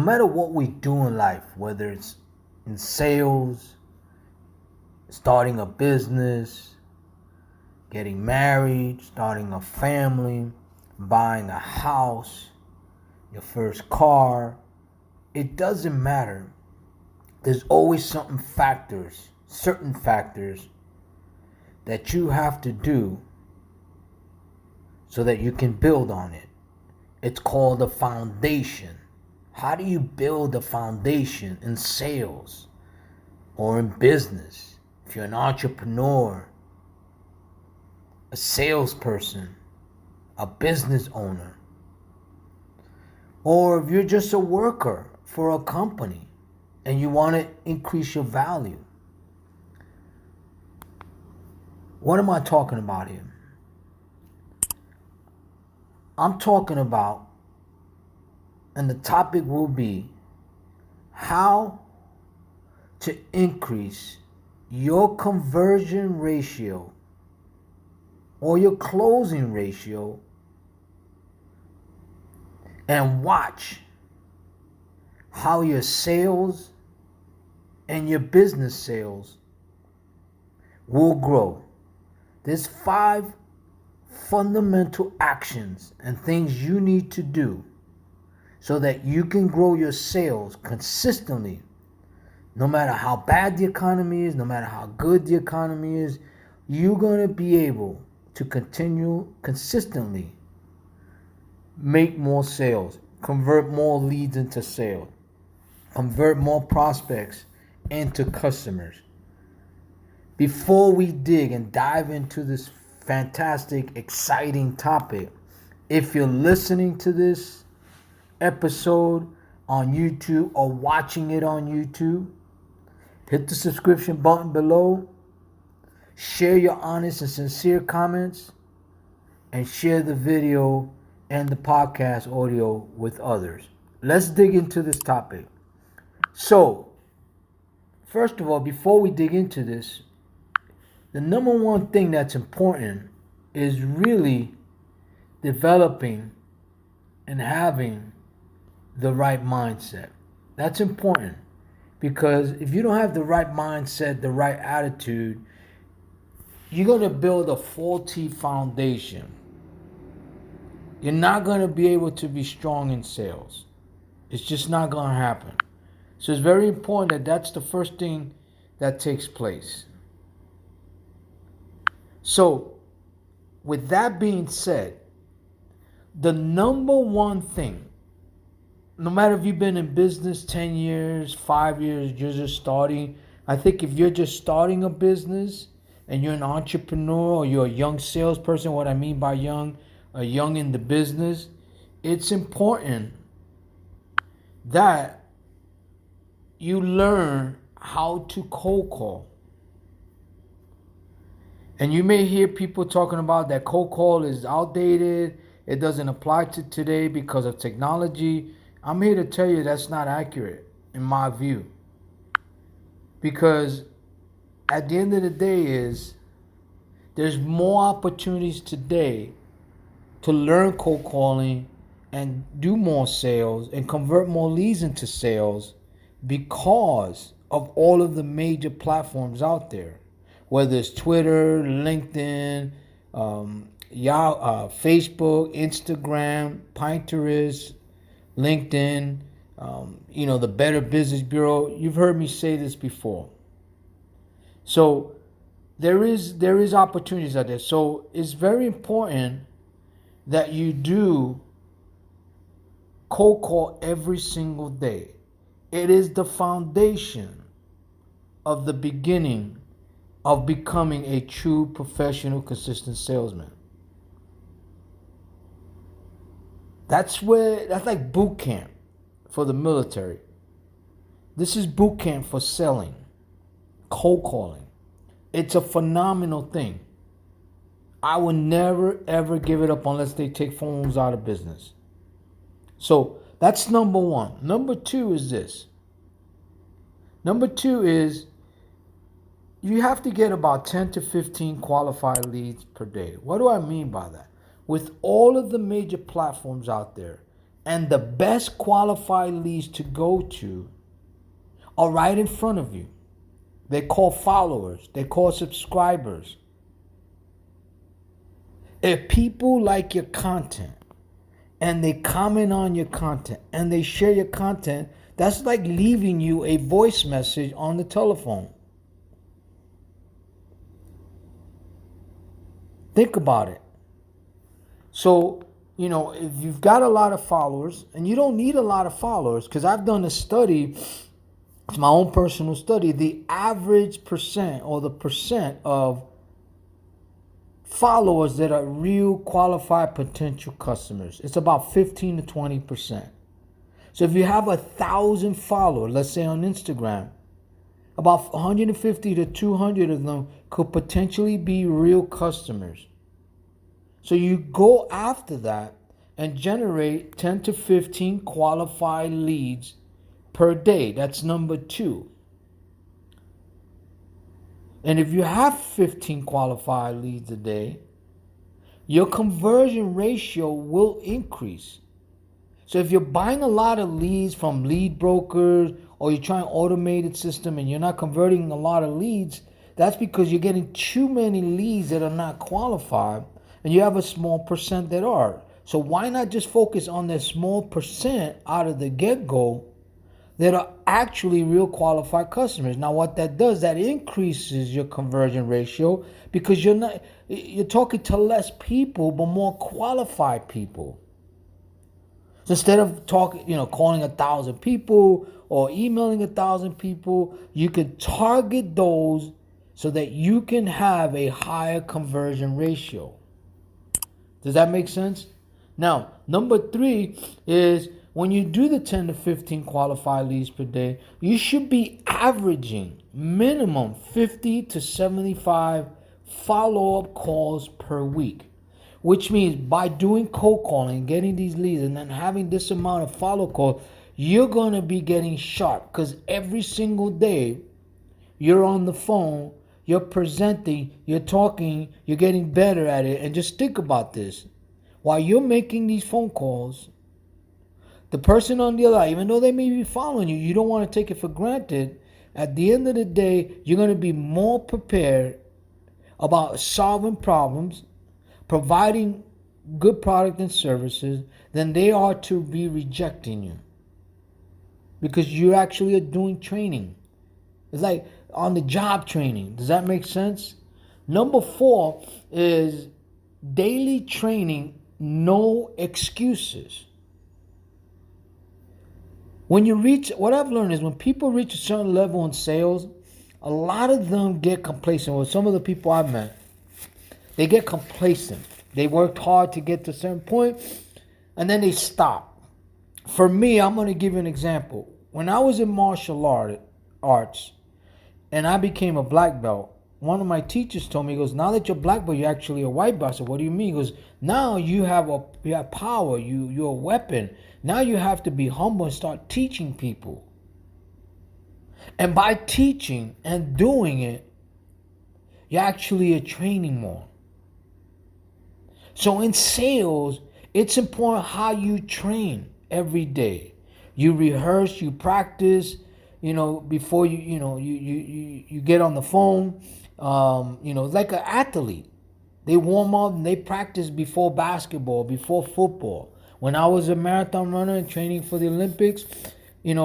matter what we do in life, whether it's in sales, starting a business, getting married, starting a family, buying a house, your first car, it doesn't matter. There's always certain factors that you have to do so that you can build on it. It's called a foundation. How do you build a foundation in sales or in business? If you're an entrepreneur, a salesperson, a business owner, or if you're just a worker for a company and you want to increase your value. What am I talking about here? I'm talking about, and the topic will be, how to increase your conversion ratio or your closing ratio, and watch how your sales and your business sales will grow. There's 5 fundamental actions and things you need to do so that you can grow your sales consistently. No matter how bad the economy is, no matter how good the economy is, you're going to be able to continue consistently make more sales, convert more leads into sales, convert more prospects into customers. Before we dig and dive into this fantastic, exciting topic, if you're listening to this episode on YouTube or watching it on YouTube, hit the subscription button below, share your honest and sincere comments, and share the video and the podcast audio with others. Let's dig into this topic. So, first of all, before we dig into this, the number one thing that's important is really developing and having the right mindset. That's important, because if you don't have the right mindset, the right attitude, you're going to build a faulty foundation. You're not going to be able to be strong in sales. It's just not going to happen. So it's very important that that's the first thing that takes place. So, with that being said, the number one thing, no matter if you've been in business 10 years, 5 years, you're just starting. I think if you're just starting a business and you're an entrepreneur or you're a young salesperson, what I mean by young in the business, it's important that you learn how to cold call. And you may hear people talking about that cold call is outdated. It doesn't apply to today because of technology. I'm here to tell you that's not accurate in my view. Because at the end of the day there's more opportunities today to learn cold calling and do more sales and convert more leads into sales because of all of the major platforms out there. Whether it's Twitter, LinkedIn, Facebook, Instagram, Pinterest, LinkedIn, the Better Business Bureau. You've heard me say this before. So there is opportunities out there. So it's very important that you do cold call every single day. It is the foundation of the beginning of becoming a true professional, consistent salesman. That's like boot camp for the military. This is boot camp for selling, cold calling. It's a phenomenal thing. I will never, ever give it up unless they take phones out of business. So that's number one. Number two is this. Number two is you have to get about 10 to 15 qualified leads per day. What do I mean by that? With all of the major platforms out there, and the best qualified leads to go to are right in front of you. They call followers. They call subscribers. If people like your content and they comment on your content and they share your content, that's like leaving you a voice message on the telephone. Think about it. So, if you've got a lot of followers, and you don't need a lot of followers, because I've done a study, it's my own personal study, the average percent or the percent of followers that are real qualified potential customers, it's about 15 to 20%. So if you have 1,000 followers, let's say on Instagram, about 150 to 200 of them could potentially be real customers. So you go after that and generate 10 to 15 qualified leads per day. That's number 2. And if you have 15 qualified leads a day, your conversion ratio will increase. So if you're buying a lot of leads from lead brokers, or you're trying automated system and you're not converting a lot of leads, that's because you're getting too many leads that are not qualified, and you have a small percent that are. So why not just focus on that small percent out of the get-go that are actually real qualified customers? Now what that does, that increases your conversion ratio, because you're talking to less people but more qualified people. So instead of calling 1,000 people or emailing 1,000 people, you can target those so that you can have a higher conversion ratio. Does that make sense? Now, number 3 is when you do the 10 to 15 qualified leads per day, you should be averaging minimum 50 to 75 follow-up calls per week. Which means by doing cold calling, getting these leads, and then having this amount of follow calls, you're going to be getting sharp, because every single day you're on the phone, you're presenting, you're talking, you're getting better at it. And just think about this. While you're making these phone calls, the person on the other side, even though they may be following you, you don't want to take it for granted. At the end of the day, you're going to be more prepared about solving problems, providing good product and services, than they are to be rejecting you. Because you actually are doing training. It's like on the job training. Does that make sense? Number 4 is daily training, no excuses. What I've learned is when people reach a certain level in sales, a lot of them get complacent. With some of the people I've met, they get complacent. They worked hard to get to a certain point, and then they stop. For me, I'm going to give you an example. When I was in martial arts, and I became a black belt, one of my teachers told me, he goes, now that you're black belt, you're actually a white belt. I said, what do you mean? He goes, now you have power, you're a weapon. Now you have to be humble and start teaching people. And by teaching and doing it, you actually are training more. So in sales, it's important how you train every day. You rehearse, you practice, before you get on the phone. Like an athlete. They warm up and they practice before basketball, before football. When I was a marathon runner and training for the Olympics, and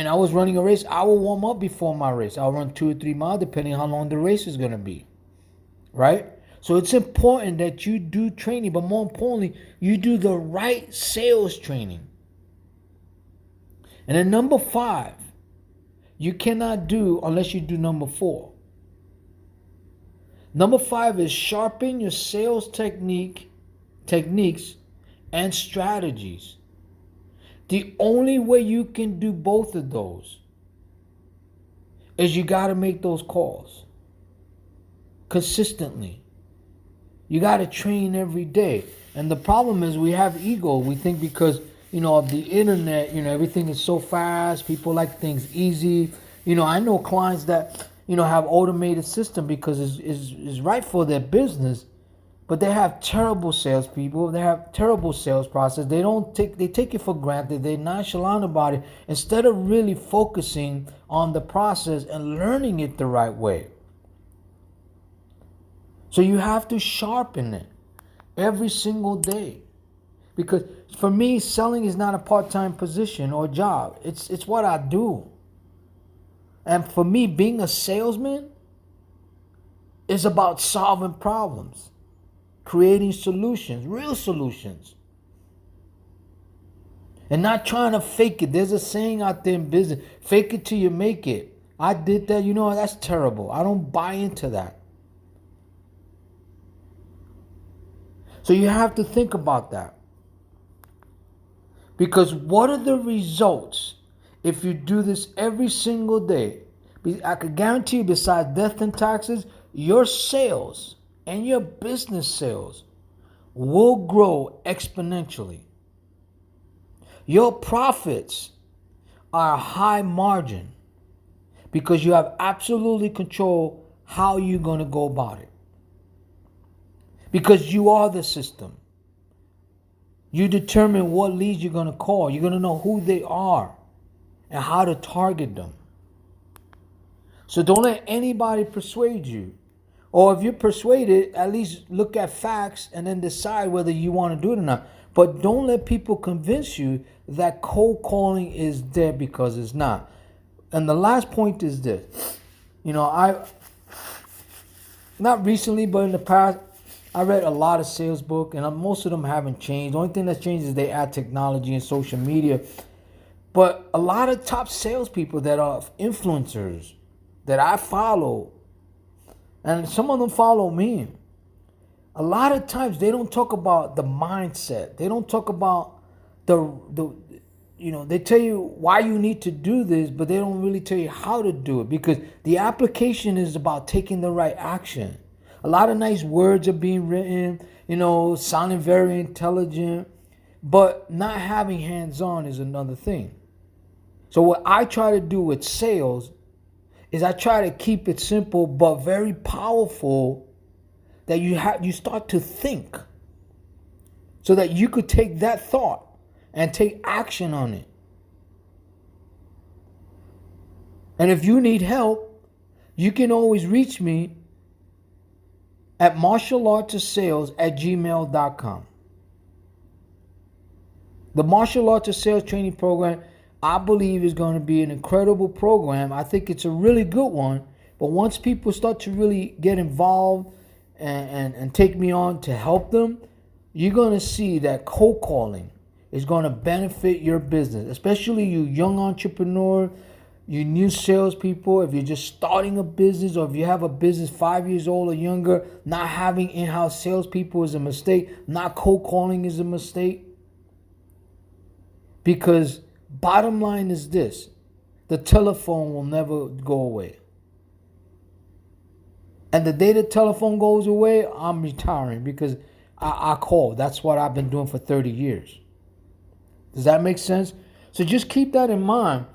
I was running a race, I will warm up before my race. I'll run 2 or 3 miles depending on how long the race is going to be. Right? So it's important that you do training, but more importantly, you do the right sales training. And then number 5, you cannot do unless you do number 4. Number 5 is sharpen your sales techniques and strategies. The only way you can do both of those is you got to make those calls consistently. You got to train every day. And the problem is we have ego. We think because, of the internet, everything is so fast. People like things easy. I know clients that, have automated system because it's right for their business. But they have terrible salespeople. They have terrible sales process. They take it for granted. They're nonchalant about it instead of really focusing on the process and learning it the right way. So you have to sharpen it every single day. Because for me, selling is not a part-time position or job. It's what I do. And for me, being a salesman is about solving problems, creating solutions, real solutions, and not trying to fake it. There's a saying out there in business, fake it till you make it. I did that. That's terrible. I don't buy into that. So you have to think about that. Because what are the results if you do this every single day? I can guarantee you, besides death and taxes, your sales and your business sales will grow exponentially. Your profits are high margin because you have absolutely control how you're going to go about it. Because you are the system. You determine what leads you're going to call. You're going to know who they are and how to target them. So don't let anybody persuade you. Or if you're persuaded, at least look at facts and then decide whether you want to do it or not. But don't let people convince you that cold calling is dead, because it's not. And the last point is this. Not recently, but in the past, I read a lot of sales books, and most of them haven't changed. The only thing that's changed is they add technology and social media. But a lot of top salespeople that are influencers that I follow, and some of them follow me, a lot of times they don't talk about the mindset. They don't talk about they tell you why you need to do this, but they don't really tell you how to do it, because the application is about taking the right action. A lot of nice words are being written, sounding very intelligent, but not having hands-on is another thing. So what I try to do with sales is I try to keep it simple but very powerful, that you start to think so that you could take that thought and take action on it. And if you need help, you can always reach me at MartialArtsofSales@gmail.com. The Martial Arts of Sales training program, I believe, is going to be an incredible program. I think it's a really good one. But once people start to really get involved and take me on to help them, you're going to see that cold calling is going to benefit your business, especially you young entrepreneur, you new salespeople. If you're just starting a business, or if you have a business 5 years old or younger, not having in-house salespeople is a mistake. Not cold calling is a mistake. Because bottom line is this: the telephone will never go away. And the day the telephone goes away, I'm retiring, because I call. That's what I've been doing for 30 years. Does that make sense? So just keep that in mind.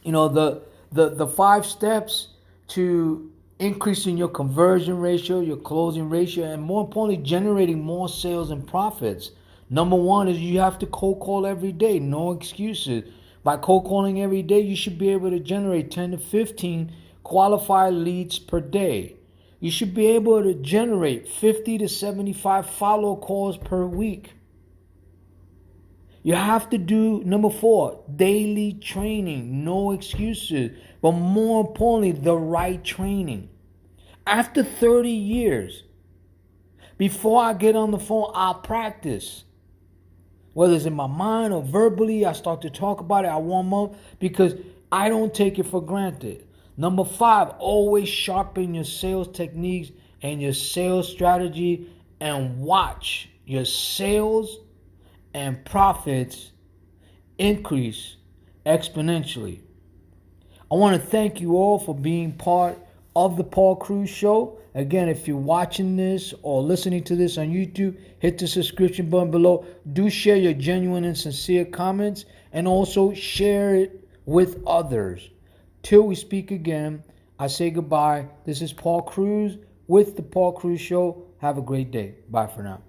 The 5 steps to increasing your conversion ratio, your closing ratio, and more importantly, generating more sales and profits. Number 1 is you have to cold call every day. No excuses. By cold calling every day, you should be able to generate 10 to 15 qualified leads per day. You should be able to generate 50 to 75 follow calls per week. You have to do, number 4, daily training. No excuses. But more importantly, the right training. After 30 years, before I get on the phone, I'll practice. Whether it's in my mind or verbally, I start to talk about it. I warm up, because I don't take it for granted. Number 5, always sharpen your sales techniques and your sales strategy, and watch your sales and profits increase exponentially. I want to thank you all for being part of the Paul Cruz Show. Again, if you're watching this or listening to this on YouTube, hit the subscription button below. Do share your genuine and sincere comments, and also share it with others. Till we speak again, I say goodbye. This is Paul Cruz with the Paul Cruz Show. Have a great day. Bye for now.